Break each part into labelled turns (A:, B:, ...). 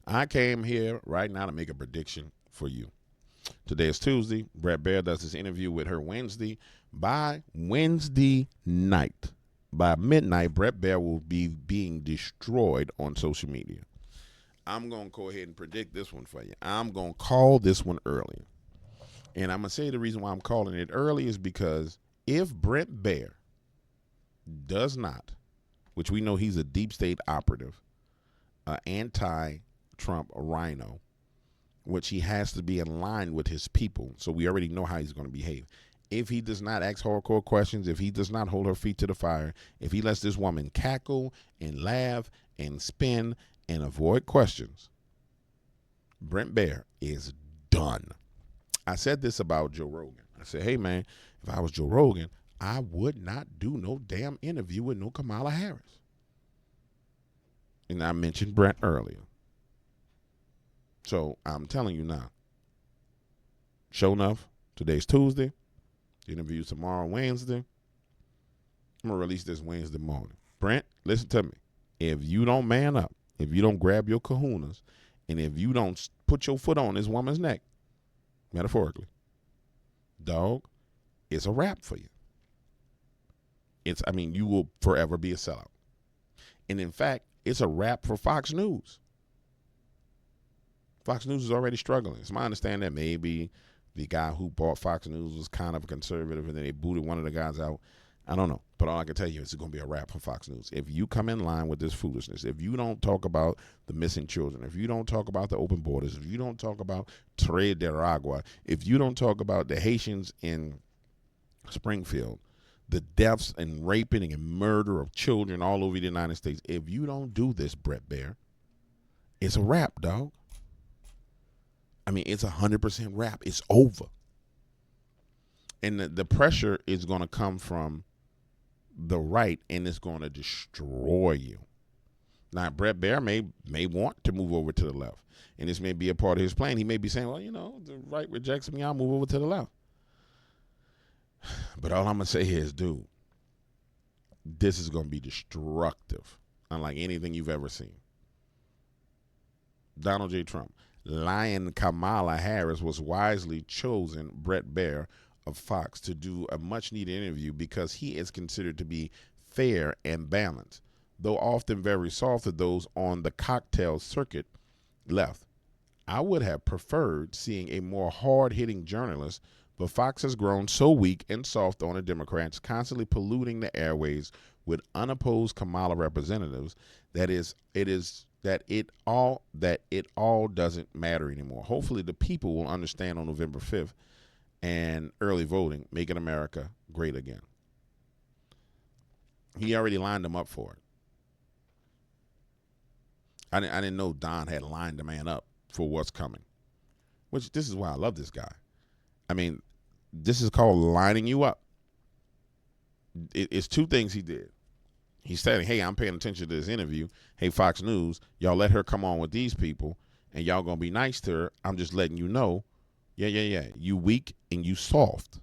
A: I came here right now to make a prediction for you. Today is Tuesday. Bret Baier does his interview with her Wednesday. By Wednesday night, by midnight, Bret Baier will be being destroyed on social media. I'm going to go ahead and predict this one for you. I'm going to call this one early. And I'm going to say the reason why I'm calling it early is because if Bret Baier does not, which we know he's a deep state operative, anti-Trump rhino, which he has to be in line with his people, so we already know how he's going to behave. If he does not ask hardcore questions, if he does not hold her feet to the fire, if he lets this woman cackle and laugh and spin and avoid questions, Bret Baier is done. I said this about Joe Rogan. I said, hey, man, if I was Joe Rogan, I would not do no damn interview with no Kamala Harris. And I mentioned Bret earlier. So I'm telling you now, sure enough, today's Tuesday. The interview's tomorrow, Wednesday. I'm going to release this Wednesday morning. Brent, listen to me. If you don't man up, if you don't grab your kahunas, and if you don't put your foot on this woman's neck, metaphorically, dog, it's a wrap for you. You will forever be a sellout. And in fact, it's a wrap for Fox News. Fox News is already struggling. It's my understanding that maybe the guy who bought Fox News was kind of a conservative and then they booted one of the guys out. I don't know. But all I can tell you is it's going to be a wrap for Fox News. If you come in line with this foolishness, if you don't talk about the missing children, if you don't talk about the open borders, if you don't talk about Tres de Aragua, if you don't talk about the Haitians in Springfield, the deaths and raping and murder of children all over the United States, if you don't do this, Bret Baier, it's a wrap, dog. It's 100% wrap. It's over. And the pressure is going to come from the right, and it's going to destroy you. Now, Bret Baier may want to move over to the left, and this may be a part of his plan. He may be saying, well, the right rejects me, I'll move over to the left. But all I'm going to say here is, dude, this is going to be destructive, unlike anything you've ever seen. Donald J. Trump. Lion Kamala Harris was wisely chosen, Bret Baier of Fox, to do a much-needed interview because he is considered to be fair and balanced, though often very soft to those on the cocktail circuit left. I would have preferred seeing a more hard-hitting journalist, but Fox has grown so weak and soft on the Democrats, constantly polluting the airways with unopposed Kamala representatives, that it all doesn't matter anymore. Hopefully the people will understand on November 5th and early voting, making America great again. He already lined them up for it. I didn't know Don had lined the man up for what's coming, which this is why I love this guy. This is called lining you up. It's two things he did. He's saying, hey, I'm paying attention to this interview. Hey, Fox News, y'all let her come on with these people, and y'all going to be nice to her. I'm just letting you know, yeah, you weak and you soft.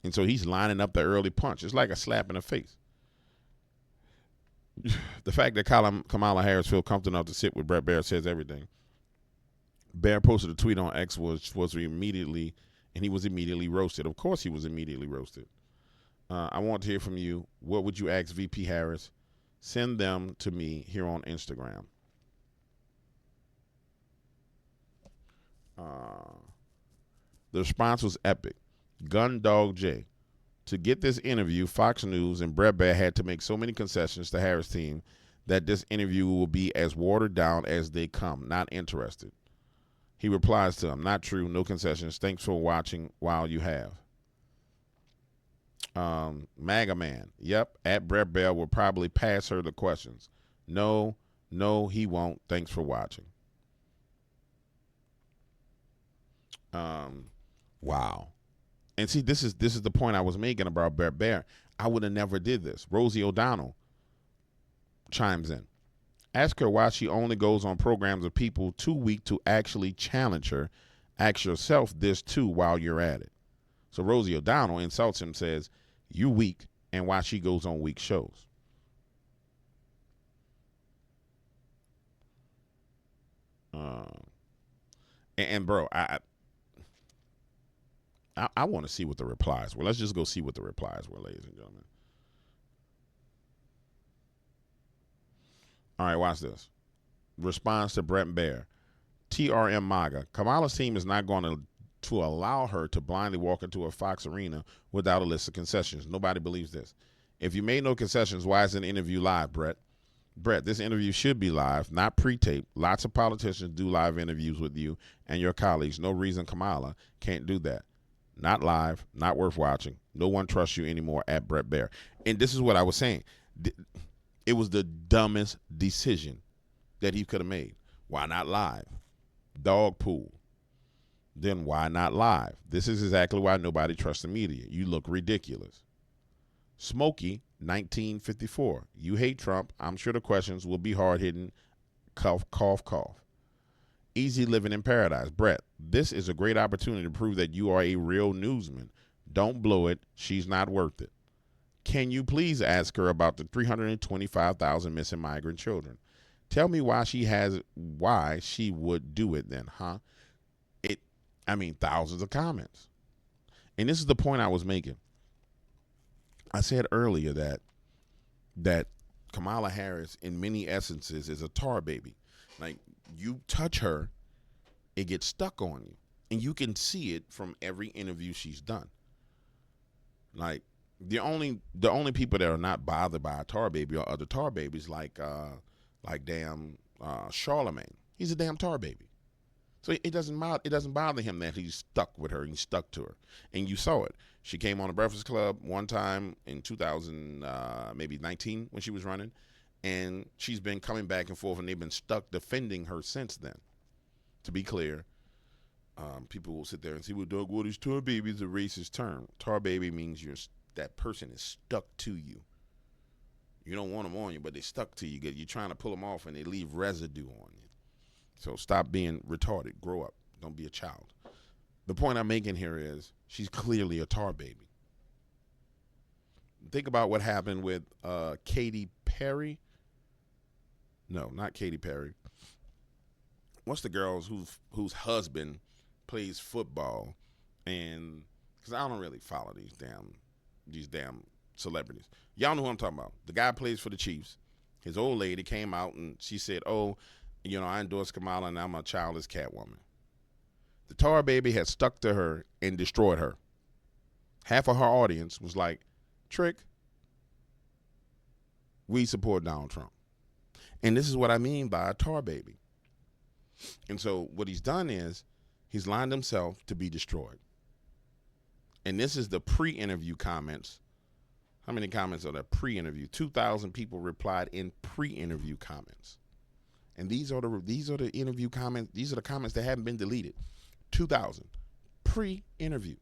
A: And so he's lining up the early punch. It's like a slap in the face. The fact that Kamala Harris feel comfortable enough to sit with Bret Baier says everything. Baier posted a tweet on X, he was immediately roasted. Of course he was immediately roasted. I want to hear from you. What would you ask VP Harris? Send them to me here on Instagram. The response was epic. Gun Dog J. To get this interview, Fox News and Bret Baier had to make so many concessions to Harris' team that this interview will be as watered down as they come. Not interested. He replies to him, not true, no concessions. Thanks for watching while you have. MAGA Man. Yep, at Bret Baier will probably pass her the questions. No, he won't. Thanks for watching. Wow. And see, this is the point I was making about Bret Baier. I would have never did this. Rosie O'Donnell chimes in. Ask her why she only goes on programs of people too weak to actually challenge her. Ask yourself this too while you're at it. So Rosie O'Donnell insults him, says, you weak, and why she goes on weak shows. And bro, I want to see what the replies were. Let's just go see what the replies were, ladies and gentlemen. All right, watch this. Response to Bret Baier. TRM MAGA. Kamala's team is not going to allow her to blindly walk into a Fox arena without a list of concessions. Nobody believes this. If you made no concessions, why is an interview live, Bret? Bret, this interview should be live, not pre-taped. Lots of politicians do live interviews with you and your colleagues. No reason Kamala can't do that. Not live, not worth watching. No one trusts you anymore at Bret Baier. And this is what I was saying. It was the dumbest decision that he could have made. Why not live? Dog pool. Then why not live? This is exactly why nobody trusts the media. You look ridiculous. Smokey, 1954. You hate Trump. I'm sure the questions will be hard-hitting. Cough, cough, cough. Easy living in paradise. Bret, this is a great opportunity to prove that you are a real newsman. Don't blow it. She's not worth it. Can you please ask her about the 325,000 missing migrant children? Tell me why she would do it then, huh? Thousands of comments. And this is the point I was making. I said earlier that Kamala Harris, in many essences, is a tar baby. Like, you touch her, it gets stuck on you. And you can see it from every interview she's done. Like, the only people that are not bothered by a tar baby are other tar babies, like damn Charlemagne. He's a damn tar baby. So it doesn't bother him that he's stuck with her and he's stuck to her. And you saw it. She came on the Breakfast Club one time in 2019 when she was running, and she's been coming back and forth, and they've been stuck defending her since then. To be clear, people will sit there and say, well, Doug, what is tar baby is a racist term. Tar baby means that person is stuck to you. You don't want them on you, but they stuck to you. You're trying to pull them off, and they leave residue on you. So stop being retarded. Grow up. Don't be a child. The point I'm making here is she's clearly a tar baby. Think about what happened with Katy Perry. No, not Katy Perry. What's the girl whose husband plays football? And because I don't really follow these damn celebrities. Y'all know who I'm talking about. The guy plays for the Chiefs. His old lady came out and she said, oh, I endorse Kamala and I'm a childless Catwoman. The tar baby had stuck to her and destroyed her. Half of her audience was like, Trick, we support Donald Trump. And this is what I mean by a tar baby. And so what he's done is he's lined himself to be destroyed. And this is the pre-interview comments. How many comments are there pre-interview? 2,000 people replied in pre-interview comments. And these are the interview comments. These are the comments that haven't been deleted. 2,000 pre-interview.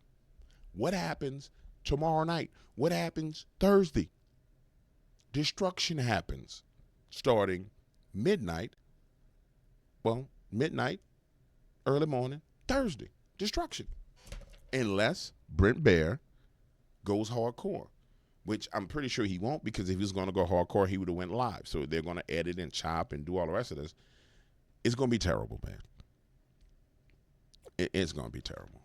A: What happens tomorrow night? What happens Thursday? Destruction happens starting midnight. Well, midnight, early morning, Thursday. Destruction. Unless Bret Baier goes hardcore, which I'm pretty sure he won't, because if he was going to go hardcore, he would have went live. So they're going to edit and chop and do all the rest of this. It's going to be terrible, man. It's going to be terrible.